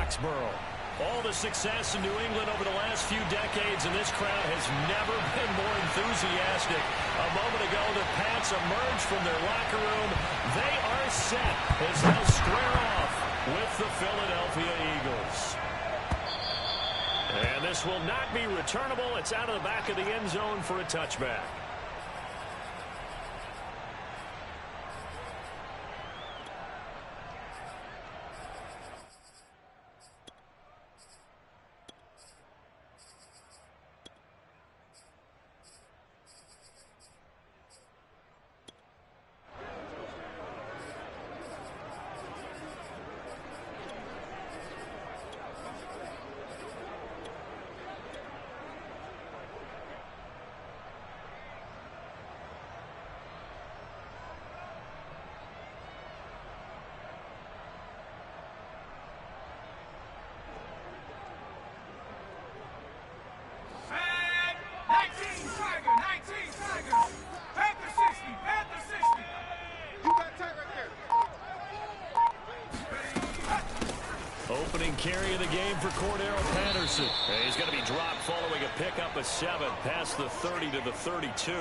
Foxborough. All the success in New England over the last few decades, and this crowd has never been more enthusiastic. A moment ago, the Pats emerged from their locker room. They are set as they'll square off with the Philadelphia Eagles. And this will not be returnable. It's out of the back of the end zone for a touchback. Opening carry of the game for Cordero Patterson. He's going to be dropped following a pickup of 7 past the 30 to the 32.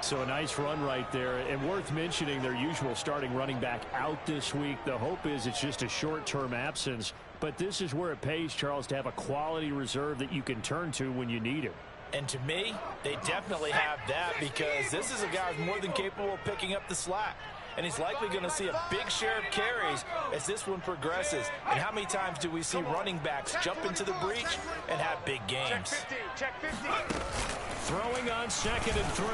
So a nice run right there, and worth mentioning their usual starting running back out this week. The hope is it's just a short-term absence, but this is where it pays, Charles, to have a quality reserve that you can turn to when you need it. And to me, they definitely have that, because this is a guy who's more than capable of picking up the slack. And he's likely going to see a big share of carries as this one progresses. And how many times do we see running backs jump into the breach and have big games? Check 15. Throwing on 2nd and 3.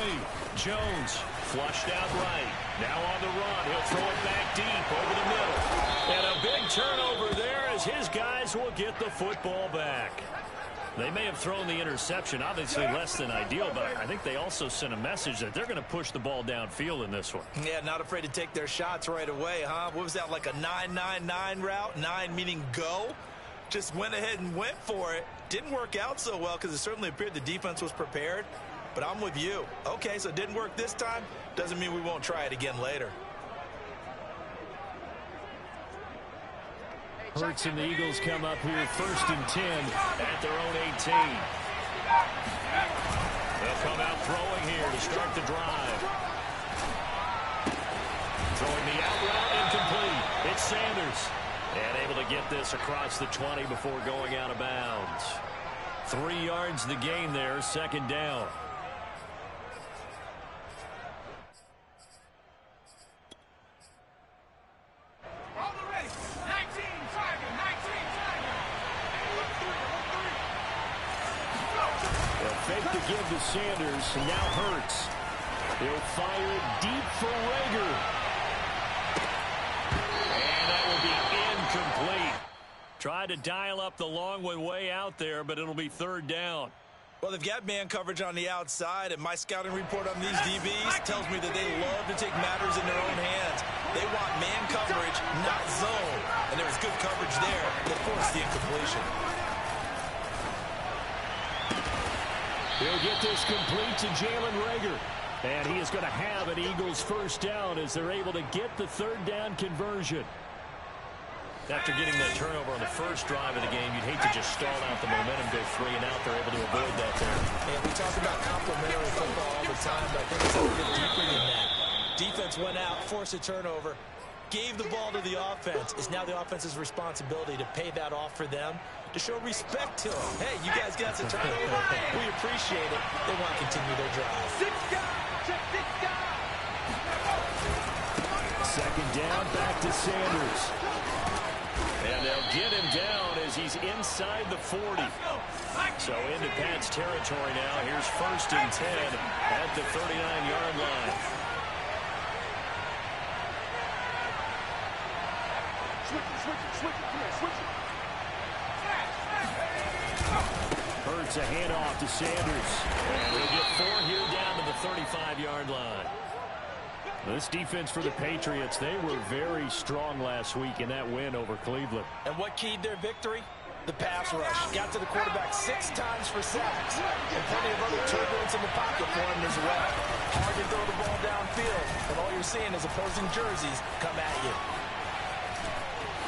Jones flushed out right. Now on the run. He'll throw it back deep over the middle. And a big turnover there as his guys will get the football back. They may have thrown the interception, obviously less than ideal, but I think they also sent a message that they're going to push the ball downfield in this one. Yeah, not afraid to take their shots right away, huh? What was that, like a 9-9-9 route? 9 meaning go? Just went ahead and went for it. Didn't work out so well because it certainly appeared the defense was prepared, but I'm with you. Okay, so it didn't work this time. Doesn't mean we won't try it again later. Hurts and the Eagles come up here 1st and 10 at their own 18. They'll come out throwing here to start the drive. Throwing the out route incomplete. It's Sanders. And able to get this across the 20 before going out of bounds. 3 yards the gain there, 2nd down. Fake to give to Sanders, and now Hurts. He'll fire it deep for Rager. And that will be incomplete. Tried to dial up the long one way out there, but it'll be 3rd down. Well, they've got man coverage on the outside, and my scouting report on these DBs tells me that they love to take matters in their own hands. They want man coverage, not zone. And there was good coverage there that forced the incompletion. He'll get this complete to Jalen Rager. And he is going to have an Eagles 1st down as they're able to get the 3rd down conversion. After getting that turnover on the first drive of the game, you'd hate to just stall out the momentum, go 3 and out. They're able to avoid that there. And we talk about complementary football all the time, but I think it's a little bit deeper than that. Defense went out, forced a turnover, gave the ball to the offense. It's now the offense's responsibility to pay that off for them, to show respect to them. Hey, you guys got some turnover. We appreciate it. They want to continue their drive. 2nd down, back to Sanders. And they'll get him down as he's inside the 40. So into Pat's territory now. Here's 1st and 10 at the 39-yard line. Hurts a handoff to Sanders. And he'll get 4 here down to the 35-yard line. This defense for the Patriots, they were very strong last week in that win over Cleveland. And what keyed their victory? The pass rush. Got to the quarterback 6 times for sacks. And plenty of other turbulence in the pocket for him as well. Hard to throw the ball downfield. And all you're seeing is opposing jerseys come at you.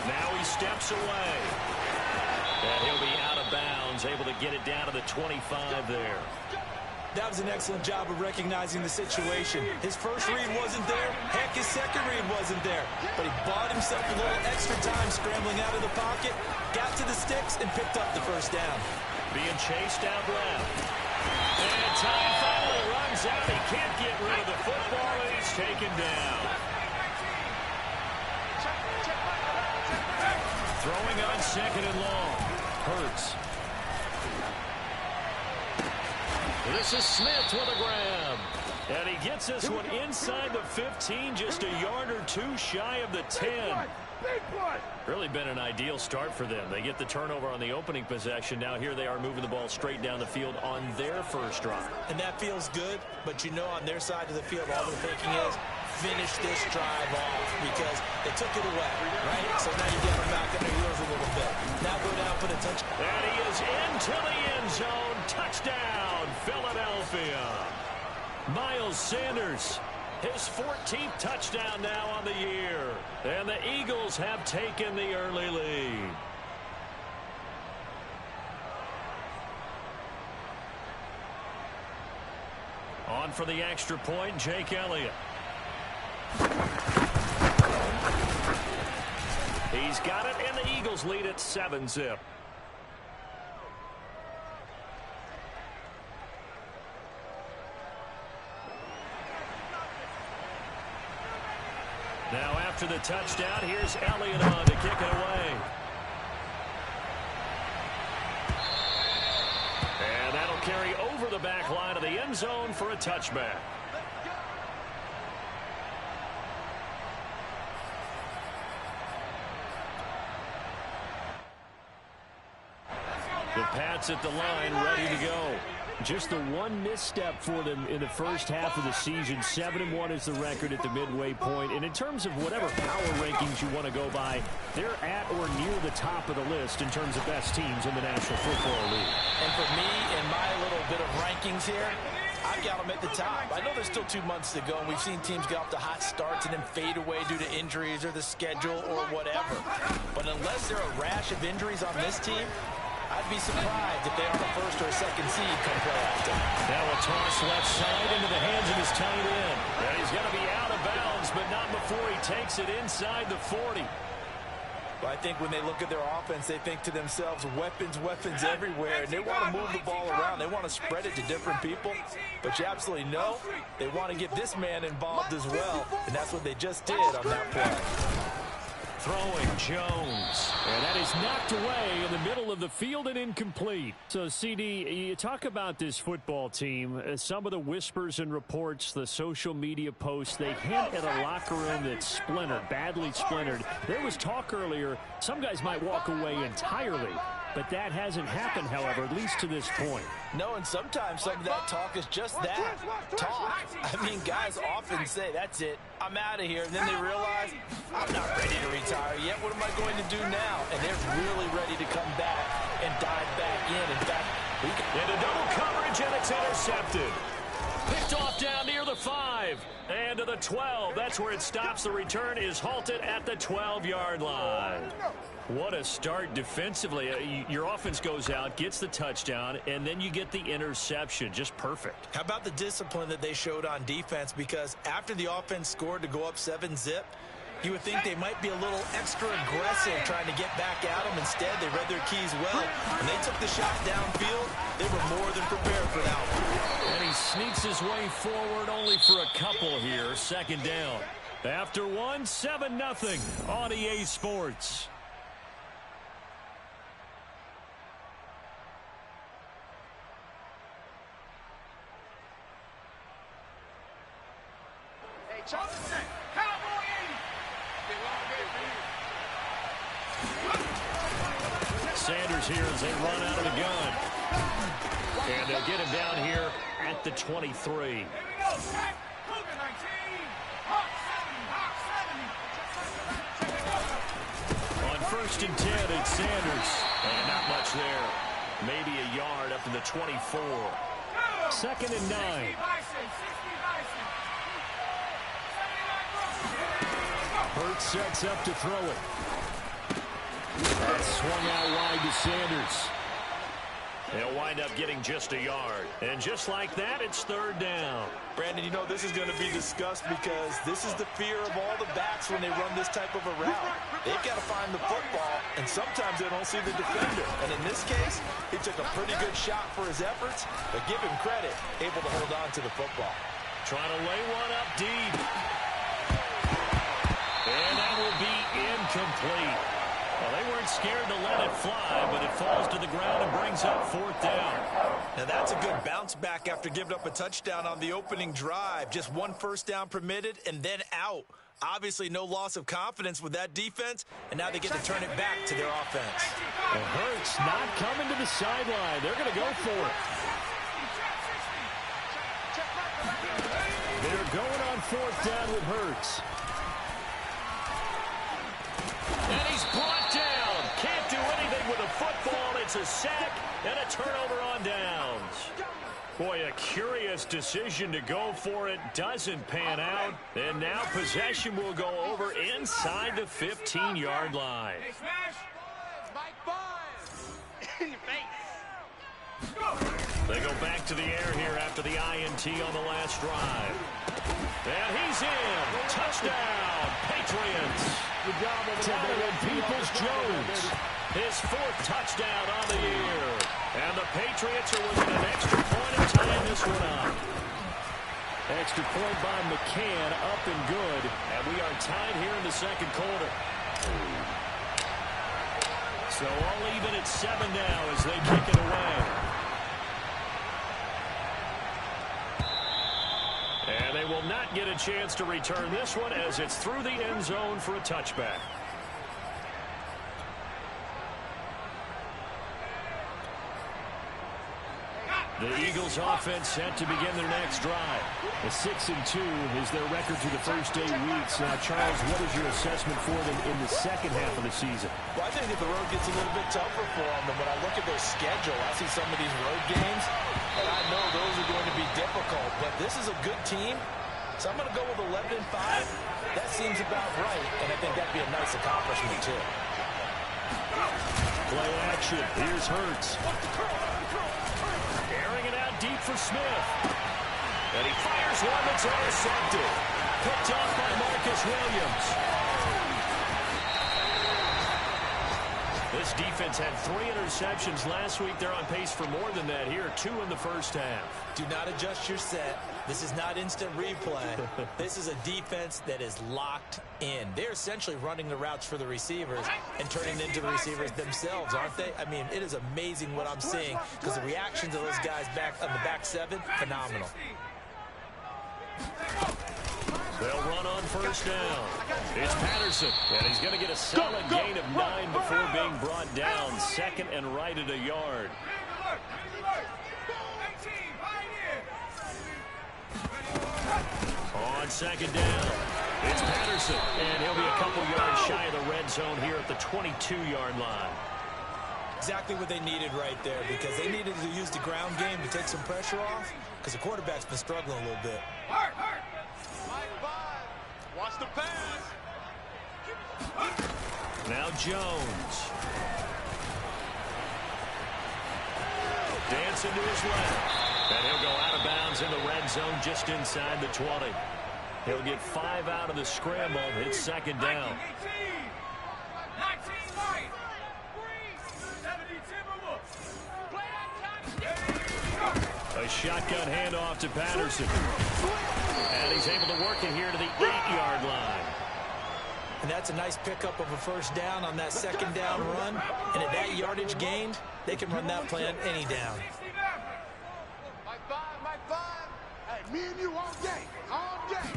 Now he steps away. And he'll be out of bounds, able to get it down to the 25 there. That was an excellent job of recognizing the situation. His first read wasn't there. Heck, his second read wasn't there. But he bought himself a little extra time scrambling out of the pocket, got to the sticks, and picked up the first down. Being chased out left. And time finally runs out. He can't get rid of the football, and he's taken down. Throwing on second and long. Hurts. This is Smith with a grab. And he gets this one inside the 15, just a yard or two shy of the 10. Really been an ideal start for them. They get the turnover on the opening possession. Now here they are moving the ball straight down the field on their first drive. And that feels good, but you know on their side of the field all they're thinking is finish this drive off because they took it away, right? So now you get them back in their heels a little bit. Now go down for the touchdown. And he is into the end zone. Touchdown, Philadelphia. Miles Sanders, his 14th touchdown now on the year. And the Eagles have taken the early lead. On for the extra point, Jake Elliott. He's got it, and the Eagles lead at 7-zip. Now after the touchdown, here's Elliott on to kick it away. And that'll carry over the back line of the end zone for a touchback. The Pats at the line, ready to go. Just the one misstep for them in the first half of the season. 7-1 is the record at the midway point. And in terms of whatever power rankings you want to go by, they're at or near the top of the list in terms of best teams in the National Football League. And for me, in my little bit of rankings here, I've got them at the top. I know there's still 2 months to go, and we've seen teams get off to hot starts and then fade away due to injuries or the schedule or whatever. But unless there are a rash of injuries on this team, I'd be surprised if they are the first or second seed come playoff time. Now a toss left side into the hands of his tight end. And he's going to be out of bounds, but not before he takes it inside the 40. Well, I think when they look at their offense, they think to themselves, weapons, weapons everywhere. And they want to move the ball around. They want to spread it to different people. But you absolutely know they want to get this man involved as well. And that's what they just did on that play. Throwing Jones. And that is knocked away in the middle of the field and incomplete. So, CD, you talk about this football team. Some of the whispers and reports, the social media posts, they hint at a locker room that's splintered, badly splintered. There was talk earlier, some guys might walk away entirely. But that hasn't happened, however, at least to this point. No, and sometimes some of that talk is just that, talk. I mean, guys often say, that's it, I'm out of here. And then they realize, I'm not ready to retire yet. What am I going to do now? And they're really ready to come back and dive back in. In fact, into double coverage, and it's intercepted. Picked off down near the 5 and to the 12. That's where it stops. The return is halted at the 12-yard line. What a start defensively. Your offense goes out, gets the touchdown, and then you get the interception. Just perfect. How about the discipline that they showed on defense? Because after the offense scored to go up 7-zip, you would think they might be a little extra aggressive trying to get back at them. Instead, they read their keys well, and they took the shot downfield. They were more than prepared for that one. And he sneaks his way forward only for a couple here. Second down. After one, 7-0 on EA Sports. Sanders here as they run out of the gun. And they'll get him down here at the 23. On 1st and 10, it's Sanders. And not much there. Maybe a yard up to the 24. 2nd and 9. Hurts sets up to throw it. swung out wide to Sanders. They'll wind up getting just a yard. And just like that, it's third down. Brandon, you know this is going to be discussed because this is the fear of all the backs when they run this type of a route. They've got to find the football, and sometimes they don't see the defender. And in this case, he took a pretty good shot for his efforts, but give him credit, able to hold on to the football. Trying to lay one up deep. And that will be incomplete. Well, they weren't scared to let it fly, but it falls to the ground and brings up fourth down. Now that's a good bounce back after giving up a touchdown on the opening drive. Just one first down permitted and then out. Obviously no loss of confidence with that defense, and now they get to turn it back to their offense. Well, Hurts not coming to the sideline. They're going to go for it. They're going on fourth down with Hurts. And he's brought down. Can't do anything with a football. It's a sack and a turnover on downs. Boy, a curious decision to go for it. Doesn't pan out. And now possession will go over inside the 15-yard line. They go back to the air here after the INT on the last drive. And he's in. Touchdown, Patriots. Donovan Peoples-Jones. His fourth touchdown on the year. And the Patriots are within an extra point of tying this one up. Extra point by McCann, up and good. And we are tied here in the second quarter. So all even at 7 now as they kick it away. And they will not get a chance to return this one as it's through the end zone for a touchback. The Eagles offense set to begin their next drive. A 6-2 is their record through the first 8 weeks. Now, Charles, what is your assessment for them in the second half of the season? Well, I think that the road gets a little bit tougher for them. And when I look at their schedule, I see some of these road games, and I know those are going to be difficult. But this is a good team, so I'm going to go with 11-5. That seems about right, and I think that'd be a nice accomplishment, too. Play action. Here's Hurts. Airing it out deep for Smith. And he fires one that's intercepted. Picked off by Marcus Williams. This defense had 3 interceptions last week. They're on pace for more than that here. 2 in the first half. Do not adjust your set. This is not instant replay. This is a defense that is locked in. They're essentially running the routes for the receivers and turning into the receivers themselves, aren't they? I mean, it is amazing what I'm seeing because the reactions of those guys back on the back 7, phenomenal. They'll run on first down. It's Patterson, and he's going to get a solid gain of 9 before being brought down. Second and right at a yard. On second down, it's Patterson, and he'll be a couple yards shy of the red zone here at the 22-yard line. Exactly what they needed right there, because they needed to use the ground game to take some pressure off, because the quarterback's been struggling a little bit. Watch the pass. Now Jones. Dancing to his left. And he'll go out of bounds in the red zone just inside the 20. He'll get 5 out of the scramble. It's second down. 19 right. 70 A shotgun handoff to Patterson. And he's able to work it here to the 8-yard line. And that's a nice pickup of a first down on that second down run. And at that yardage gained, they can run that play on any down. Hey, me and you all day. All day.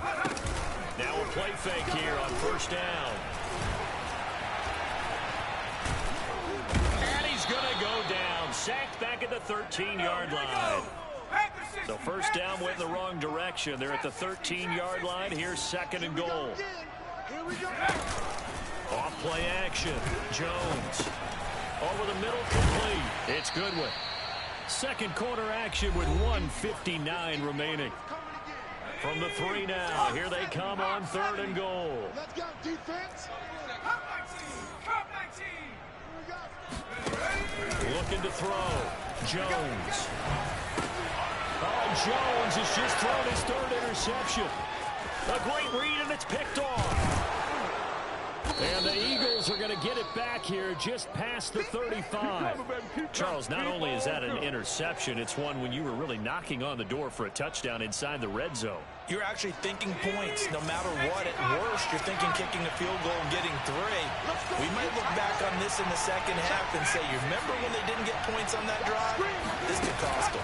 Now a play fake here on first down. And he's going to go down. Sacked back at the 13-yard line. So first down went in the wrong direction. They're at the 13-yard line. Here's second and goal. Here we go. Off play action. Jones. Over the middle, complete. It's Goodwin. Second quarter action with 1:59 remaining. From the 3 now. Here they come on third and goal. Let's go, defense. looking to throw. Jones. Oh, Jones has just thrown his third interception. A great read, and it's picked off. And the Eagles are going to get it back here just past the 35. Charles, not only is that an interception, it's one when you were really knocking on the door for a touchdown inside the red zone. You're actually thinking points. No matter what, at worst, you're thinking kicking a field goal and getting 3. We might look back on this in the second half and say, you remember when they didn't get points on that drive? This could cost them.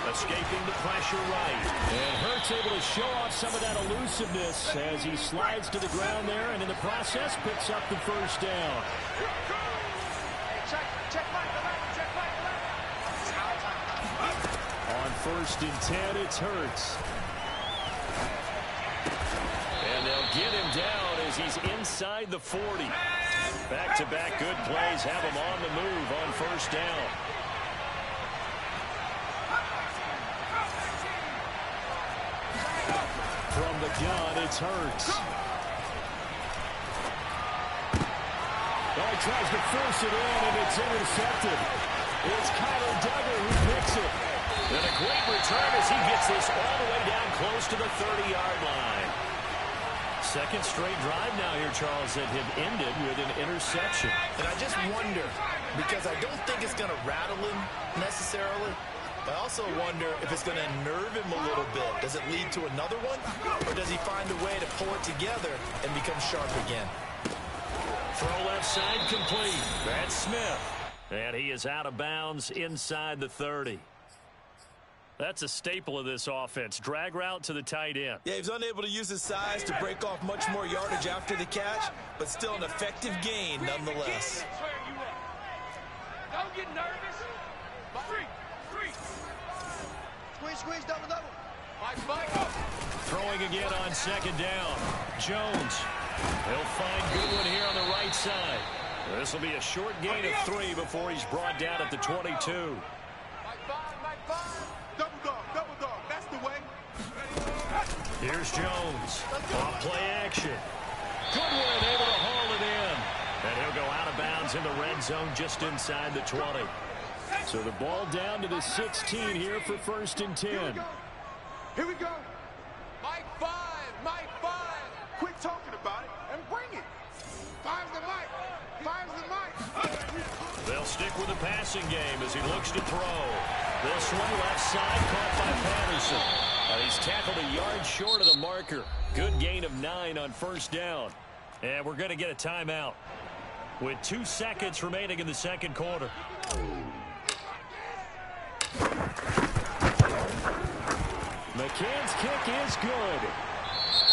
Escaping the pressure right. And Hurts able to show off some of that elusiveness as he slides to the ground there, and in the process picks up the first down. On 1st and 10, it's Hurts. And they'll get him down as he's inside the 40. Back-to-back good plays have him on the move on 1st down. From the gun, it's Hurts. Oh, he tries to force it in, and it's intercepted. It's Kyler Duggar who picks it. And a great return as he gets this all the way down close to the 30-yard line. Second straight drive now here, Charles, that had ended with an interception. And I just wonder, because I don't think it's going to rattle him necessarily, I also wonder if it's going to nerve him a little bit. Does it lead to another one? Or does he find a way to pull it together and become sharp again? Throw left side complete. That's Smith. And he is out of bounds inside the 30. That's a staple of this offense. Drag route to the tight end. Yeah, he's unable to use his size to break off much more yardage after the catch, but still an effective gain nonetheless. Don't get nervous. Squeeze, double. Mike. Throwing again on 2nd down. Jones. He'll find Goodwin here on the right side. This will be a short gain of 3 before he's brought down at the 22. Mike 5. Double dog. That's the way. Here's Jones. Off play action. Goodwin able to haul it in. And he'll go out of bounds in the red zone just inside the 20. So the ball down to the 16 here for 1st and 10. Here we go. Mike 5. Quit talking about it and bring it. 5's the Mike. They'll stick with the passing game as he looks to throw. This one left side caught by Patterson. He's tackled a yard short of the marker. Good gain of 9 on 1st down. And we're going to get a timeout with 2 seconds remaining in the second quarter. McCann's kick is good.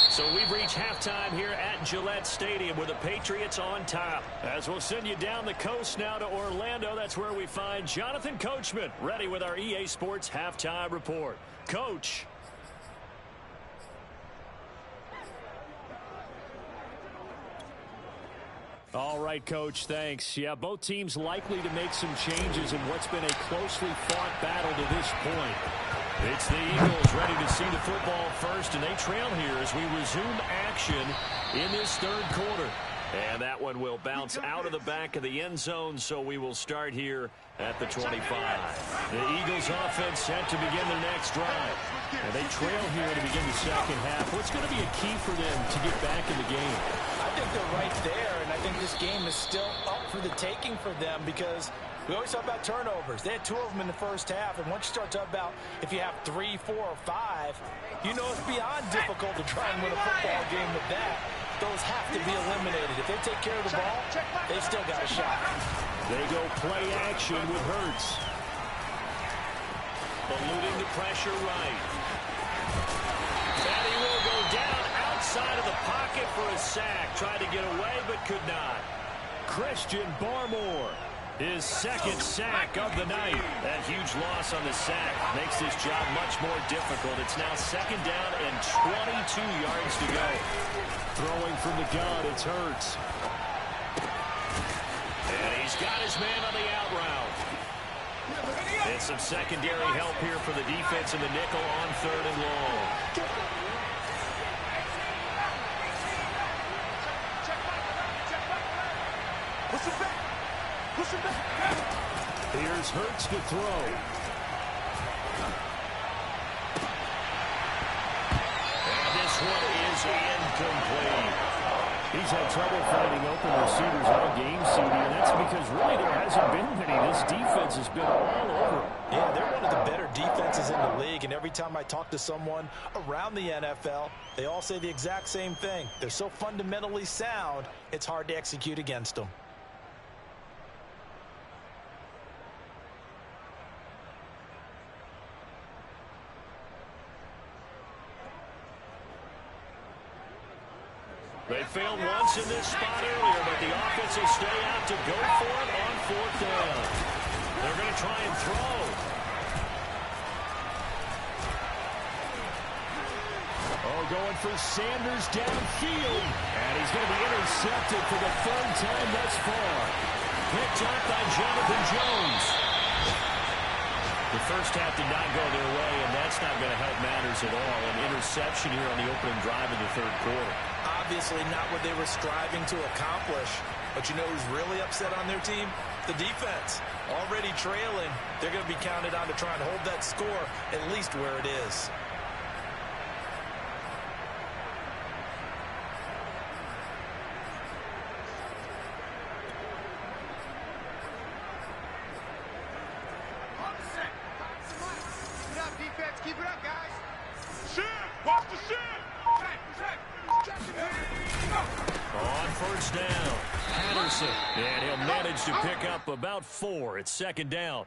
So we've reached halftime here at Gillette Stadium with the Patriots on top. As we'll send you down the coast now to Orlando, that's where we find Jonathan Coachman ready with our EA Sports halftime report. Coach. All right, Coach, thanks. Yeah, both teams likely to make some changes in what's been a closely fought battle to this point. It's the Eagles ready to see the football first, and they trail here as we resume action in this 3rd quarter. And that one will bounce out of the back of the end zone, so we will start here at the 25. The Eagles offense set to begin their next drive. And they trail here to begin the second half. What's going to be a key for them to get back in the game? I think they're right there, and I think this game is still up for the taking for them because we always talk about turnovers. They had 2 of them in the first half, and once you start talking about if you have 3, 4, or 5, you know it's beyond difficult to try and win a football game with that. Those have to be eliminated. If they take care of the ball, they still got a shot. They go play action with Hurts. Eluding the pressure right. And he will go down outside of the pocket for a sack. Tried to get away, but could not. Christian Barmore, his 2nd sack of the night. That huge loss on the sack makes this job much more difficult. It's now 2nd down and 22 yards to go. Throwing from the gun, it's Hurts. And he's got his man on the out route. And some secondary help here for the defense in the nickel on 3rd and long. Push him back. Push him back. Here's Hurts to throw. And this one is incomplete. He's had trouble finding open receivers all game, CD, and that's because really there hasn't been many. This defense has been all over him. Yeah, they're one of the better defenses in the league, and every time I talk to someone around the NFL, they all say the exact same thing. They're so fundamentally sound, it's hard to execute against them. They failed once in this spot earlier, but the offense will stay out to go for it on 4th down. They're going to try and throw. Oh, going for Sanders downfield. And he's going to be intercepted for the 3rd time thus far. Picked up by Jonathan Jones. The first half did not go their way, and that's not going to help matters at all. An interception here on the opening drive of the 3rd quarter. Obviously not what they were striving to accomplish. But you know who's really upset on their team? The defense. Already trailing. They're going to be counted on to try and hold that score at least where it is. Keep it up, guys. Shit! Watch the shit! On 1st down, Patterson. And he'll manage to pick up about 4. It's 2nd down.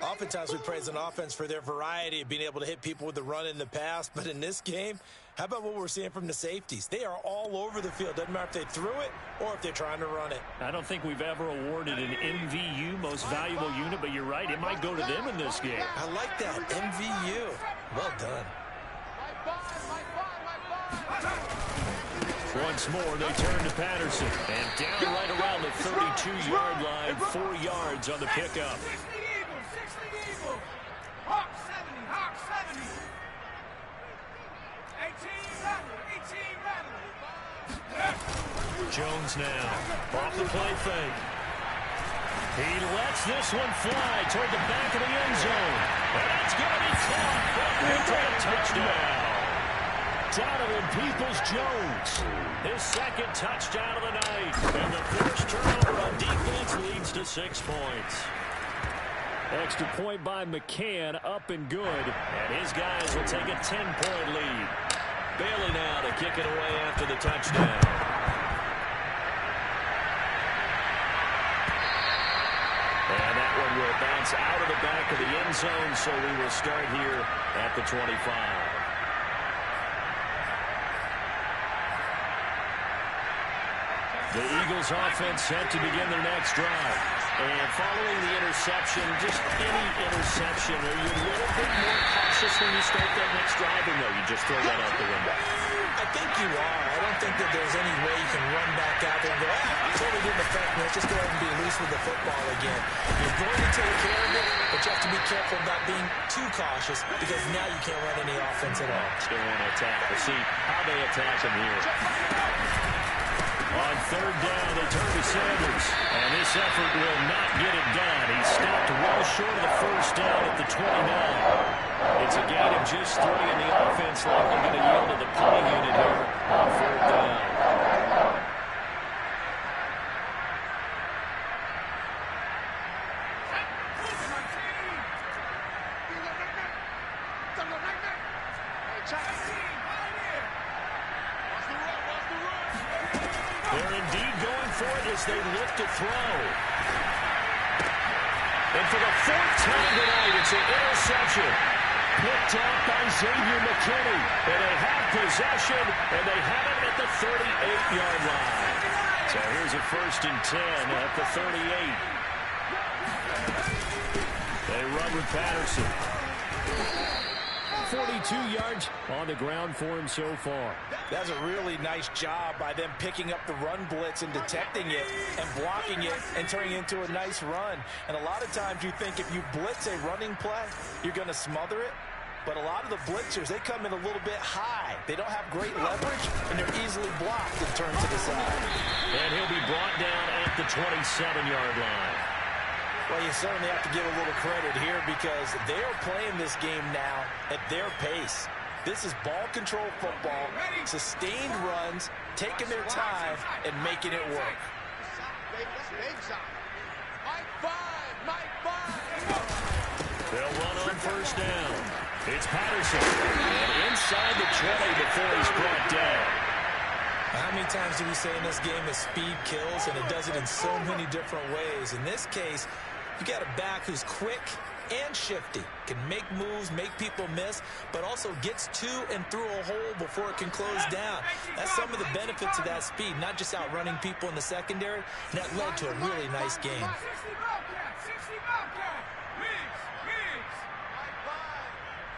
Oftentimes we praise an offense for their variety of being able to hit people with the run in the past. But in this game, how about what we're seeing from the safeties? They are all over the field. Doesn't matter if they threw it or if they're trying to run it. I don't think we've ever awarded an MVU, most valuable unit, but you're right. It might go to them in this game. I like that. MVU. Well done. Once more, they turn to Patterson. And down right around the 32-yard line, 4 yards on the pickup. 60 Eagles. Hawk 70, Hawk 70. 18 rattle. Jones now, off the play fake. He lets this one fly toward the back of the end zone. And it's going to be caught into a touchdown. Donovan Peoples-Jones, his 2nd touchdown of the night. And the first turnover on defense leads to 6 points. Extra point by McCann, up and good. And his guys will take a 10-point lead. Bailey now to kick it away after the touchdown. And that one will bounce out of the back of the end zone, so we will start here at the 25. The Eagles offense set to begin their next drive. And following the interception, just any interception, are you a little bit more cautious when you start that next drive, or no, you just throw that out the window? I think you are. I don't think that there's any way you can run back out there and go, totally didn't affect me. Let's just go ahead and be loose with the football again. You're going to take care of it, but you have to be careful about being too cautious because now you can't run any offense at all. Still want to attack. We'll see how they attack him here. On 3rd down, they turn to Sanders. And this effort will not get it done. He stopped well short of the 1st down at the 29. It's a gain of just 3, and the offense likely going to yield to the punting unit here on 4th down. They're indeed going for it as they look to throw. And for the 4th time tonight, it's an interception. Picked up by Xavier McKinney. And they have possession, and they have it at the 38-yard line. So here's a 1st and 10 at the 38. They run with Patterson. 42 yards on the ground for him so far. That's a really nice job by them picking up the run blitz and detecting it and blocking it and turning it into a nice run. And a lot of times you think if you blitz a running play, you're going to smother it. But a lot of the blitzers, they come in a little bit high. They don't have great leverage, and they're easily blocked and turned to the side. And he'll be brought down at the 27-yard line. Well, you certainly have to give a little credit here because they are playing this game now at their pace. This is ball control football, sustained runs, taking their time, and making it work. They'll run on first down. It's Patterson. And inside the 20 before he's brought down. How many times do we say in this game that speed kills, and it does it in so many different ways? In this case, you got a back who's quick and shifty, can make moves, make people miss, but also gets to and through a hole before it can close down. That's some of the benefits of that speed, not just outrunning people in the secondary. And that led to a really nice game.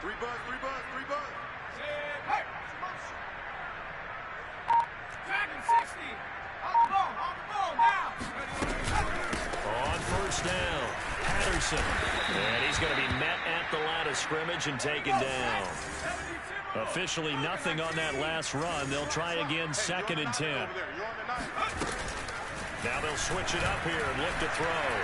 Three buzz. Dragon 60. On the ball now. On first down, Patterson. And he's going to be met at the line of scrimmage and taken down. Officially nothing on that last run. They'll try again, 2nd and 10. Now they'll switch it up here and look to throw.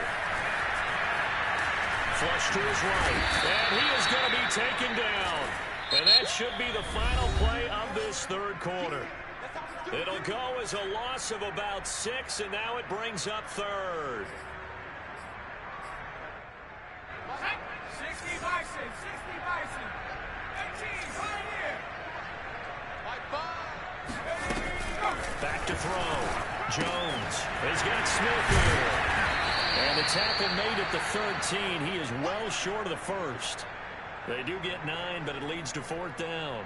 Flush to his right. And he is going to be taken down. And that should be the final play of this third quarter. It'll go as a loss of about 6, and now it brings up third. 60 Bison. 18 right here. Back to throw. Jones has got Smith here. And the tackle made at the 13. He is well short of the first. They do get 9, but it leads to 4th down.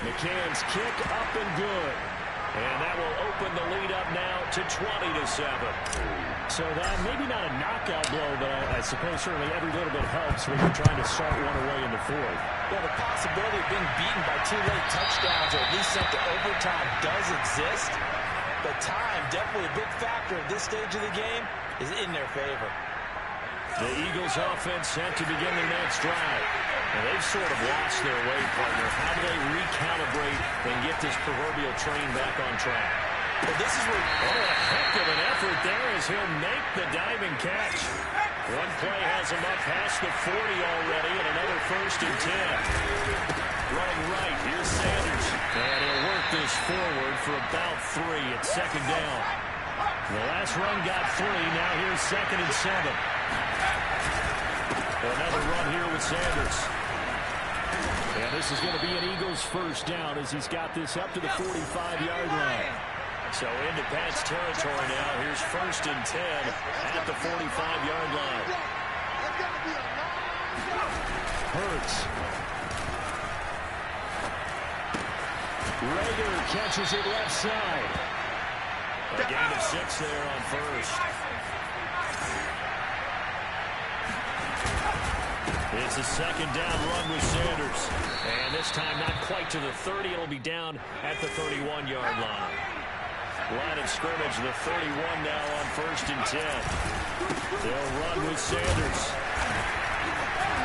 McCann's kick up and good. And that will open the lead up now to 20-7. So that maybe not a knockout blow, but I suppose certainly every little bit helps when you're trying to start one away in the 4th. Well, the possibility of being beaten by 2 late touchdowns or at least sent to overtime does exist. But time, definitely a big factor at this stage of the game, is in their favor. The Eagles offense set to begin their next drive. And they've sort of lost their way, partner. How do they recalibrate and get this proverbial train back on track? Well, this is where... Oh, a heck of an effort there as he'll make the diving catch. One play has him up past the 40 already, and another 1st and 10. Running right, here's Sanders. And he'll work this forward for about 3 at 2nd down. The last run got 3, now here's 2nd and 7. Another run here with Sanders. And this is going to be an Eagles 1st down as he's got this up to the 45-yard line. So into Pat's territory now. Here's 1st and 10 at the 45-yard line. Hurts. Rager catches it left side. A gain of 6 there on 1st. It's a 2nd down run with Sanders. And this time not quite to the 30. It'll be down at the 31-yard line. Line of scrimmage, the 31 now on 1st and 10. They'll run with Sanders.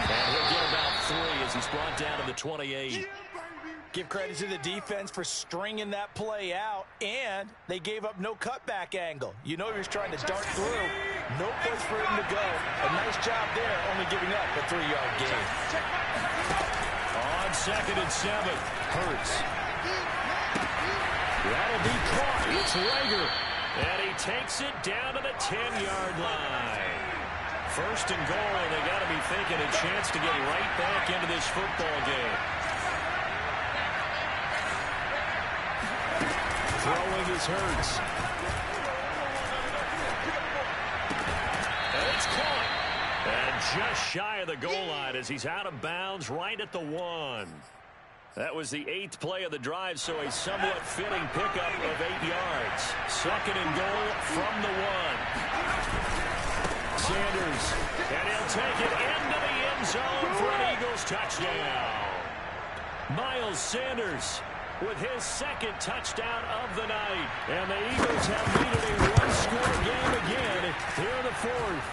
And he'll get about 3 as he's brought down to the 28. Give credit to the defense for stringing that play out, and they gave up no cutback angle. You know he was trying to dart through. No place for him to go. A nice job there, only giving up a 3-yard gain. On 2nd and 7, Hurts. That'll be caught. It's Rager. And he takes it down to the 10-yard line. 1st and goal, and they got to be thinking a chance to get right back into this football game. Throwing is Hurts. And it's caught. And just shy of the goal line as he's out of bounds right at the 1. That was the 8th play of the drive, so a somewhat fitting pickup of 8 yards. 2nd and goal from the 1. Sanders, and he'll take it into the end zone for an Eagles touchdown. Miles Sanders with his second touchdown of the night. And the Eagles have needed a one-score game again here in the fourth.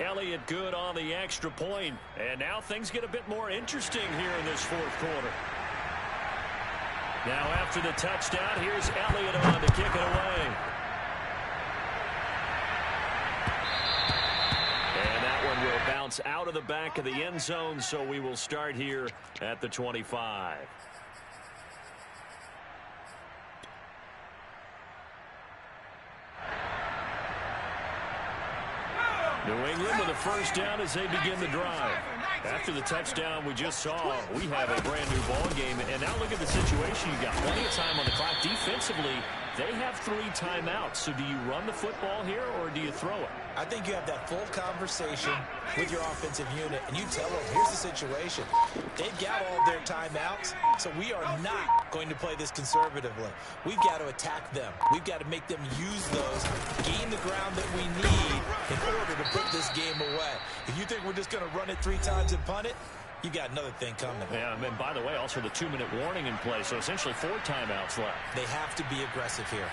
Elliott good on the extra point. And now things get a bit more interesting here in this fourth quarter. Now after the touchdown, here's Elliott on to kick it away. And that one will bounce out of the back of the end zone, so we will start here at the 25. New England with a first down as they begin the drive. After the touchdown we just saw, we have a brand new ball game. And now look at the situation. You got plenty of time on the clock. Defensively, they have 3 timeouts. So do you run the football here or do you throw it? I think you have that full conversation with your offensive unit, and you tell them, here's the situation. They've got all their timeouts, so we are not going to play this conservatively. We've got to attack them. We've got to make them use those, gain the ground that we need in order to put this game away. If you think we're just going to run it 3 times and punt it, you got another thing coming. Yeah, and by the way, also the 2-minute warning in play, so essentially 4 timeouts left. They have to be aggressive here.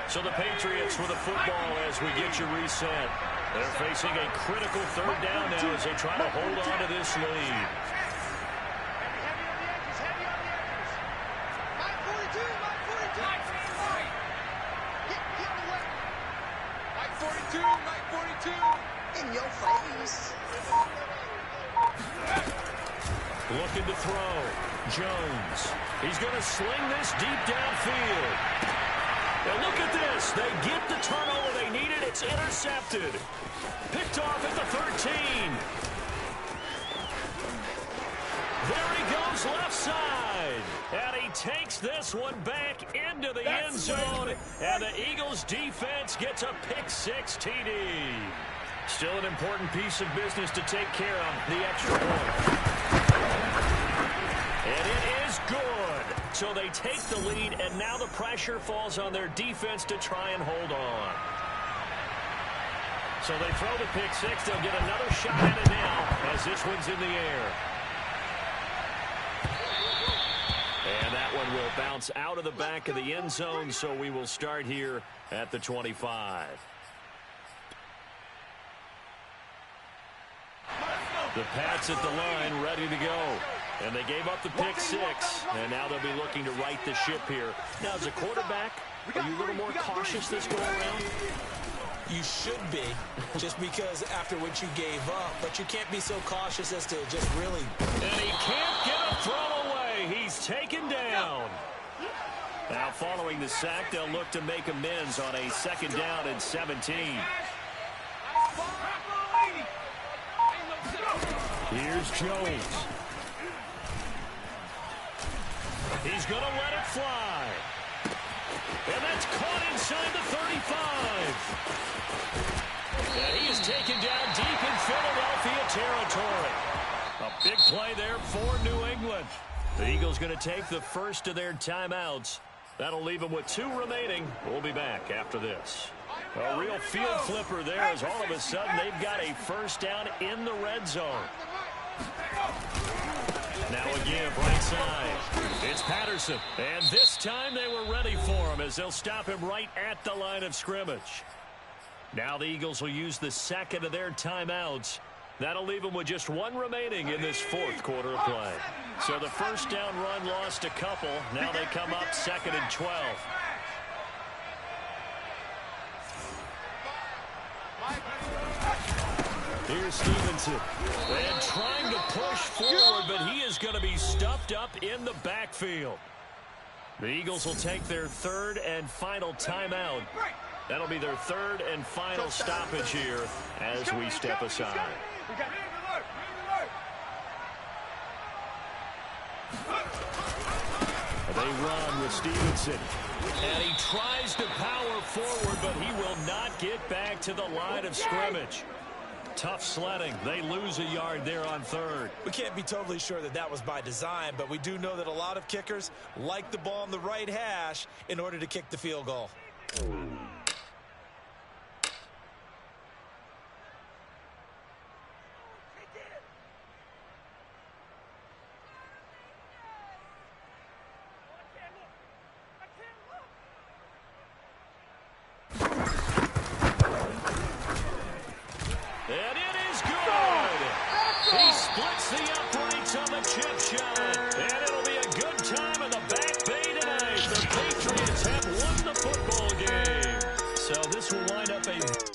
So the Patriots with the football as we get you reset. They're facing a critical third down now as they try to hold on to this lead. In your face. Looking to throw. Jones. He's going to sling this deep downfield. Now look at this. They get the turnover they needed. It's intercepted. Picked off at the 13. There he goes left side. And he takes this one back into the end zone. And the Eagles defense gets a pick-6 TD. Still an important piece of business to take care of, the extra point. And it is good. So they take the lead, and now the pressure falls on their defense to try and hold on. So they throw the pick-6. They'll get another shot at it now as this one's in the air. And that one will bounce out of the back of the end zone, so we will start here at the 25. The Pats at the line ready to go. And they gave up the pick-6, and now they'll be looking to right the ship here. Now, as a quarterback, are you a little more cautious this go around? You should be, just because after what you gave up, but you can't be so cautious as to just really... And he can't get a throw away. He's taken down. Now, following the sack, they'll look to make amends on a 2nd down and 17. Here's Jones. He's going to let it fly. And that's caught inside the 35. And he is taken down deep in Philadelphia territory. A big play there for New England. The Eagles going to take the first of their timeouts. That'll leave them with 2 remaining. We'll be back after this. A real field flipper there as all of a sudden they've got a first down in the red zone. Now a give right side. It's Patterson. And this time they were ready for him as they'll stop him right at the line of scrimmage. Now the Eagles will use the second of their timeouts. That'll leave them with just 1 remaining in this 4th quarter of play. So the first down run lost a couple. Now they come up 2nd and 12. Here's Stevenson. And trying to push forward, but he is going to be stuffed up in the backfield. The Eagles will take their 3rd and final timeout. That'll be their 3rd and final stoppage here as we step aside. They run with Stevenson. And he tries to power forward, but he will not get back to the line of scrimmage. Tough sledding. They lose a yard there on third. We can't be totally sure that that was by design, but we do know that a lot of kickers like the ball on the right hash in order to kick the field goal. And it is good. He splits the uprights on the chip shot. And it'll be a good time in the Back Bay tonight. The Patriots have won the football game. So this will wind up a...